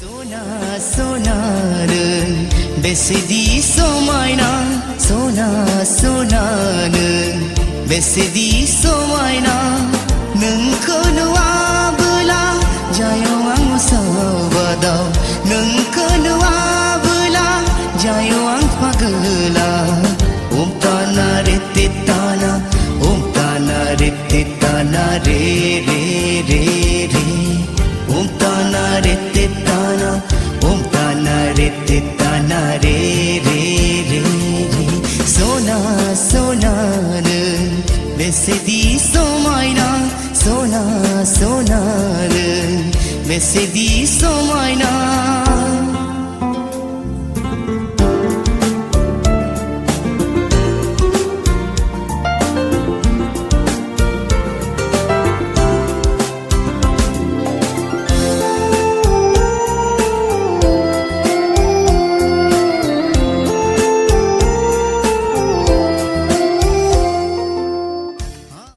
Sona sonanın beslediği somayna Sona sonanın beslediği somayna Nengkenua bela jayawang sabadaw Nengkenua bela jayawang pagela Tana retitana tana retitana re re re re tana retitana re re re re Sona sonanın beslediği somayna Sona sonanın beslediği somayna